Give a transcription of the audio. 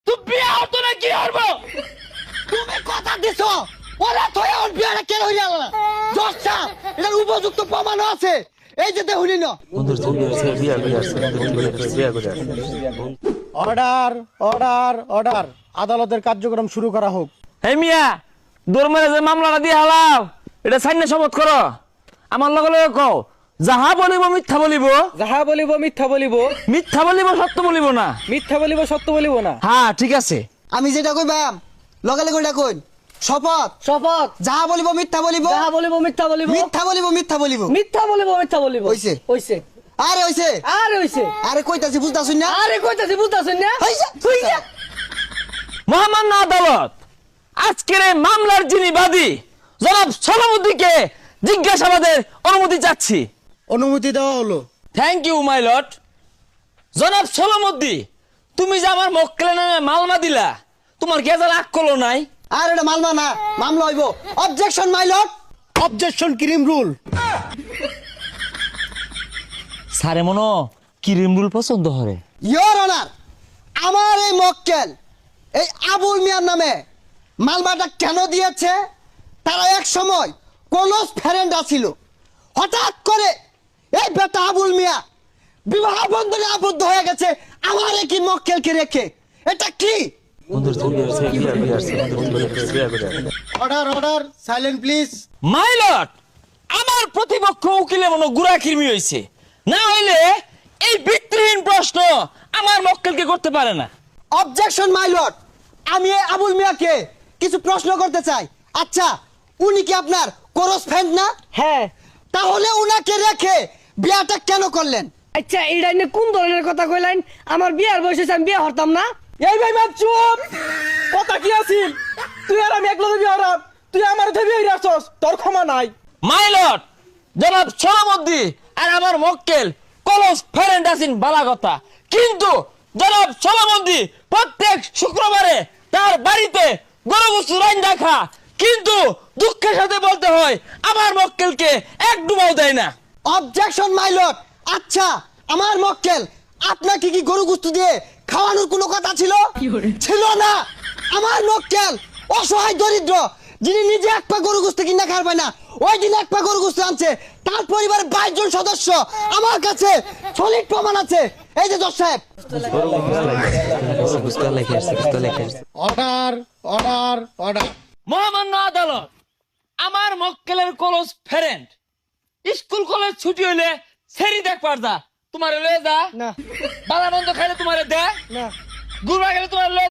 তুই বিয়ে হতো না কি করবো? তুমি কথা দিছো ওরা থয়ে ওর বিয়াটা কেন হইয়া গেল জস্টা এটার উপযুক্ত প্রমাণ আছে এই যে দেখুনি না অর্ডার অর্ডার অর্ডার আদালতের কার্যক্রম শুরু করা হোক। এই মিয়া দৌড় যে মামলাটা দিয়ে হালাও এটা সাইনে শপথ করো। আমার লগে লগে কও যাহা বলিব মিথ্যা বলিব, যাহা বলিব মিথ্যা বলিব, মিথ্যা বলিব সত্য বলিব না। মিথ্যা বলিব সত্য বলিব না। হ্যাঁ ঠিক আছে। আমি যেটা কইবাম লগে লগে ওটা কইন শপথ শপথ। যাহা বলিব মিথ্যা বলিব, যাহা বলিব মিথ্যা বলিব, মিথ্যা বলিব মিথ্যা বলিব। মিথ্যা বলিব মিথ্যা বলিব। হইছে হইছে আরে হইছে আরে হইছে আরে কইতাছি বুঝতাছুন না আরে কইতাছি বুঝতাছেন না? হইছে হইছে মহামান্য আদালত আজকের এই মামলার যিনি বাদী জনাব সলামুদ্দিনকে জিজ্ঞাসাবাদের অনুমতি চাচ্ছি। অনুমতি দেওয়া হলো। Thank you my lord. জনাব সলামুদ্দিন তুমি যে আমার মক্কেলের নামে মামলা দিলা তোমার কি রাগ করলো নাই? আর এটা মামলা না মামলা হইব। Objection my lord. Objection cream rule. সারে মনো কিরিম রুল পছন্দ করে। ইয়োর অনার আমার এই মক্কেল এই আবুল মিয়ার নামে মালবাটা কেন দিয়েছে তারা এক সময় ক্লোজ ফ্রেন্ড ছিল। হঠাৎ করে এই বেটা আবুল মিয়া বিবাহ বন্ধনে আবদ্ধ হয়ে গেছে আমার কি মক্কেলকে রেখে। এটা কি? Order order silent please. My lord আমার প্রতিপক্ষ উকিলে মনে গুড়া কিরমি হয়েছে, না হইলে এই ভিত্তিহীন প্রশ্ন আমার মক্কেলকে করতে পারে না। Objection my lord. আমি এই আবুল মিয়াকে কিছু প্রশ্ন করতে চাই। আচ্ছা উনি কি আপনার ক্লোজ ফ্রেন্ড না? হ্যাঁ। তাহলে উনাকে রেখে বিয়াটা কেন করলেন? আচ্ছা এইটা নিয়ে কোন ধরনের কথা কইলেন? আমার বিয়ার বয়স হইছে, আমি বিয়ে হরতাম না। এই ভাই বাপ চুপ। কথা কি আছিল? তুই আর আমি একলা বিয়ে হরাম, তুই আমার ধরে বিয়ে হইরাছস, তোর ক্ষমা নাই। মাই লর্ড জনাব সলামুদ্দিন আর আমার মক্কেল ক্লোজ ফ্রেন্ড আছেন বালা কথা, কিন্তু জনাব সলামুদ্দিন প্রত্যেক শুক্রবারে তার বাড়িতে গরু গোশত রান্না খা, কিন্তু দুঃখের সাথে বলতে হয় আমার মক্কেলকে এক ডুবাও দেয় না। Objection my lord. আচ্ছা আমার মক্কেল আপনাকে কি গরু গোশত দিয়ে খাওয়ানোর কোনো কথা ছিল? ছিল না। আমার মক্কেল অসহায় দরিদ্র যিনি নিজে এক পা গরু গোশত কিনা খাবে না, ওই দিন এক পা গরু গোশত আনছে। তার পরিবারের 22 জন সদস্য আমার কাছে সলিড প্রমাণ আছে। এই যে জজ সাহেব। Order order order. মহামান্য আদালত আমার মক্কেলের ক্লোজ ফ্রেন্ড স্কুল কলেজ ছুটি হইলে সেরি দেখ পারদা তোমারে লয়ে যা না বালা বন্ধ খাইলে তোমারে দে না গুড়া গেলে তোমার লয়ে